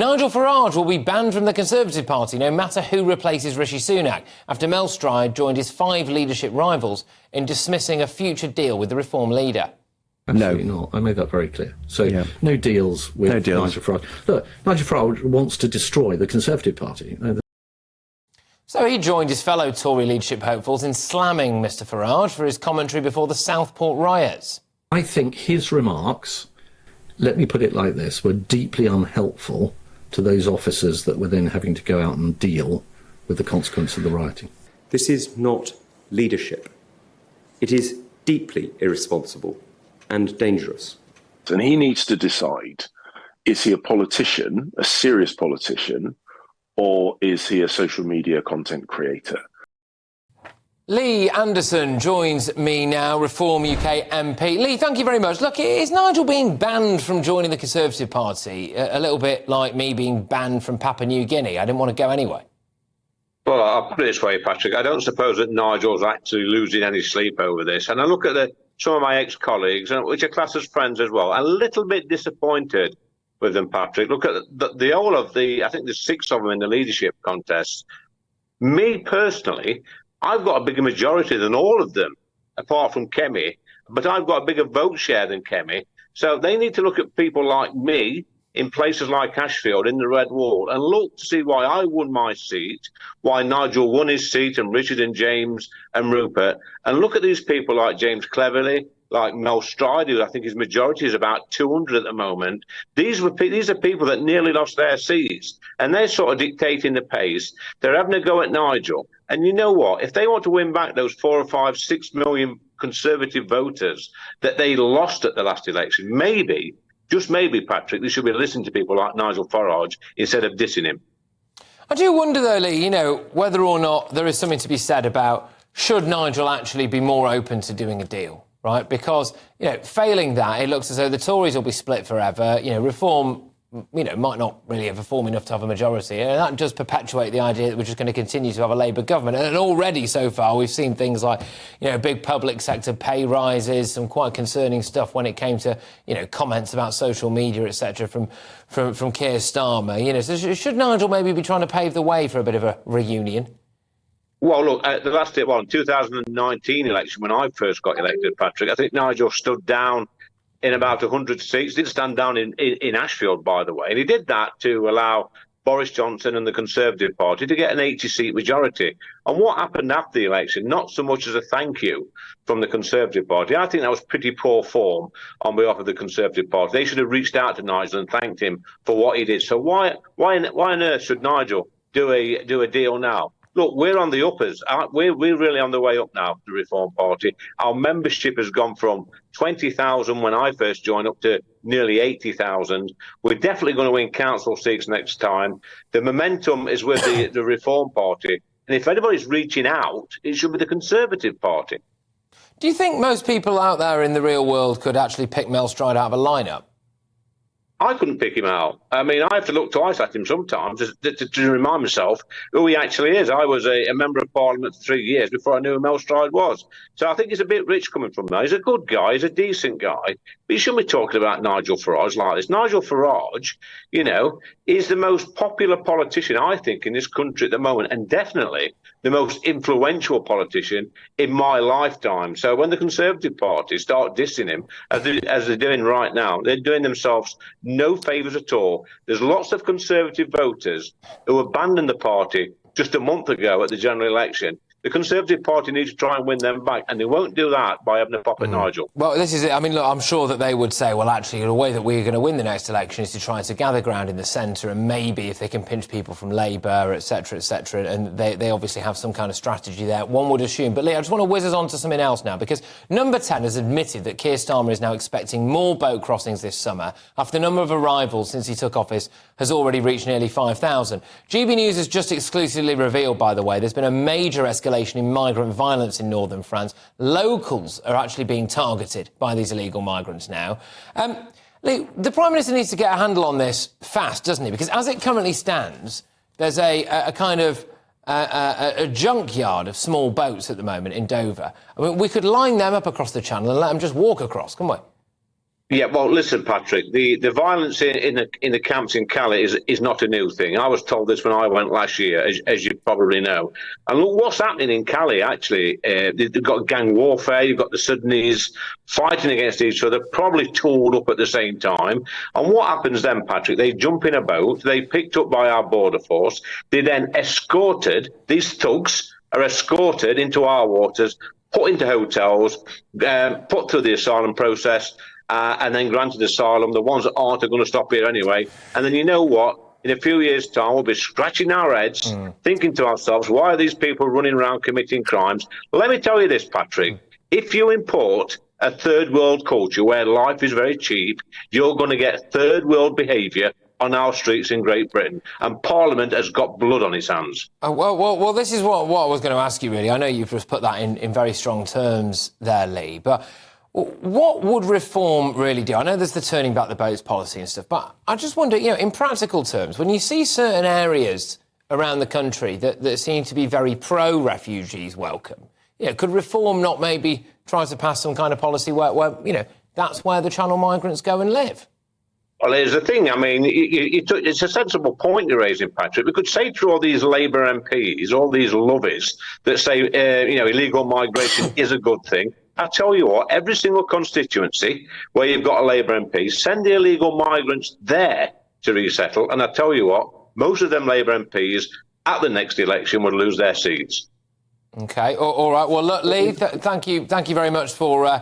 Nigel Farage will be banned from the Conservative Party no matter who replaces Rishi Sunak after Mel Stride joined his 5 leadership rivals in dismissing a future deal with the Reform leader. Absolutely not. I made that very clear. So no deals with Nigel Farage. Look, Nigel Farage wants to destroy the Conservative Party. So he joined his fellow Tory leadership hopefuls in slamming Mr Farage for his commentary before the Southport riots. I think his remarks, let me put it like this, were deeply unhelpful to those officers that were then having to go out and deal with the consequence of the rioting. This is not leadership. It is deeply irresponsible and dangerous. And he needs to decide, is he a politician, a serious politician, or is he a social media content creator? Lee Anderson joins me now, Reform UK MP. Lee, thank you very much. Look, is Nigel being banned from joining the Conservative Party a little bit like me being banned from Papua New Guinea? I didn't want to go anyway. Well, I'll put it this way, Patrick. I don't suppose that Nigel's actually losing any sleep over this. And I look at some of my ex-colleagues, which are classed as friends as well, a little bit disappointed with them, Patrick. Look at the whole of I think there's 6 of them in the leadership contest. Me personally, I've got a bigger majority than all of them, apart from Kemi, but I've got a bigger vote share than Kemi. So they need to look at people like me in places like Ashfield, in the Red Wall, and look to see why I won my seat, why Nigel won his seat, and Richard and James and Rupert, and look at these people like James Cleverly, like Mel Stride, who I think his majority is about 200 at the moment. These are people that nearly lost their seats, and they're sort of dictating the pace. They're having a go at Nigel. And you know what? If they want to win back those 4 or 5, 6 million Conservative voters that they lost at the last election, maybe, just maybe, Patrick, they should be listening to people like Nigel Farage instead of dissing him. I do wonder, though, Lee, whether or not there is something to be said about should Nigel actually be more open to doing a deal, right? Because, failing that, it looks as though the Tories will be split forever. Reform, might not really ever form enough to have a majority. And that does perpetuate the idea that we're just going to continue to have a Labour government. And already so far we've seen things like, big public sector pay rises, some quite concerning stuff when it came to, comments about social media, etc. from Keir Starmer. So should Nigel maybe be trying to pave the way for a bit of a reunion? Well, look, the last 2019 election, when I first got elected, Patrick, I think Nigel stood down in about 100 seats. Did stand down in Ashfield, by the way. And he did that to allow Boris Johnson and the Conservative Party to get an 80-seat majority. And what happened after the election, not so much as a thank you from the Conservative Party. I think that was pretty poor form on behalf of the Conservative Party. They should have reached out to Nigel and thanked him for what he did. So why on earth should Nigel do a deal now? Look, we're on the uppers. We're really on the way up now, the Reform Party. Our membership has gone from 20,000 when I first joined up to nearly 80,000. We're definitely going to win council seats next time. The momentum is with the Reform Party. And if anybody's reaching out, it should be the Conservative Party. Do you think most people out there in the real world could actually pick Mel Stride out of a lineup? I couldn't pick him out. I mean, I have to look twice at him sometimes to remind myself who he actually is. I was a member of Parliament for 3 years before I knew who Mel Stride was. So I think he's a bit rich coming from there. He's a good guy. He's a decent guy. But you shouldn't be talking about Nigel Farage like this. Nigel Farage, is the most popular politician, I think, in this country at the moment, and definitely the most influential politician in my lifetime. So when the Conservative Party start dissing him, as they're doing right now, they're doing themselves no favours at all. There's lots of Conservative voters who abandoned the party just a month ago at the general election. The Conservative Party needs to try and win them back, and they won't do that by having a pop at Nigel. Well, this is it. I mean, look, I'm sure that they would say, well, actually, the way that we're going to win the next election is to try to gather ground in the centre, and maybe if they can pinch people from Labour, etc., and they obviously have some kind of strategy there, one would assume. But, Lee, I just want to whiz us on to something else now, because Number 10 has admitted that Keir Starmer is now expecting more boat crossings this summer after the number of arrivals since he took office has already reached nearly 5,000. GBNews has just exclusively revealed, by the way, there's been a major escalation in migrant violence in northern France. Locals are actually being targeted by these illegal migrants now. Lee, the Prime Minister needs to get a handle on this fast, doesn't he? Because as it currently stands, there's a kind of a junkyard of small boats at the moment in Dover. I mean, we could line them up across the channel and let them just walk across, couldn't we? Yeah, well, listen, Patrick. The violence in the camps in Calais is not a new thing. I was told this when I went last year, as you probably know. And look what's happening in Calais. Actually, they've got gang warfare. You've got the Sudanese fighting against each other, probably tooled up at the same time. And what happens then, Patrick? They jump in a boat. They picked up by our border force. They then escorted. These thugs are escorted into our waters, put into hotels, put through the asylum process. And then granted asylum. The ones that aren't are going to stop here anyway. And then you know what? In a few years' time, we'll be scratching our heads, thinking to ourselves, why are these people running around committing crimes? Let me tell you this, Patrick. If you import a third world culture where life is very cheap, you're going to get third world behaviour on our streets in Great Britain. And Parliament has got blood on its hands. Well, this is what I was going to ask you, really. I know you've just put that in very strong terms there, Lee, but what would reform really do? I know there's the turning back the boats policy and stuff, but I just wonder, in practical terms, when you see certain areas around the country that seem to be very pro-refugees welcome, could reform not maybe try to pass some kind of policy where that's where the Channel migrants go and live? Well, here's the thing. I mean, it's a sensible point you're raising, Patrick. We could say to all these Labour MPs, all these lovies that say, illegal migration is a good thing. I tell you what, every single constituency where you've got a Labour MP, send the illegal migrants there to resettle. And I tell you what, most of them Labour MPs at the next election would lose their seats. OK, all right. Well, look, Lee, thank you very much for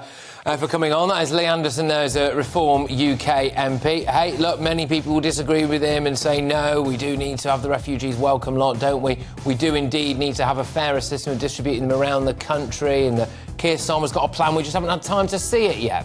coming on. That is Lee Anderson there as a Reform UK MP. Hey, look, many people will disagree with him and say, no, we do need to have the refugees welcome lot, don't we? We do indeed need to have a fairer system of distributing them around the country, and Keir Starmer's got a plan. We just haven't had time to see it yet.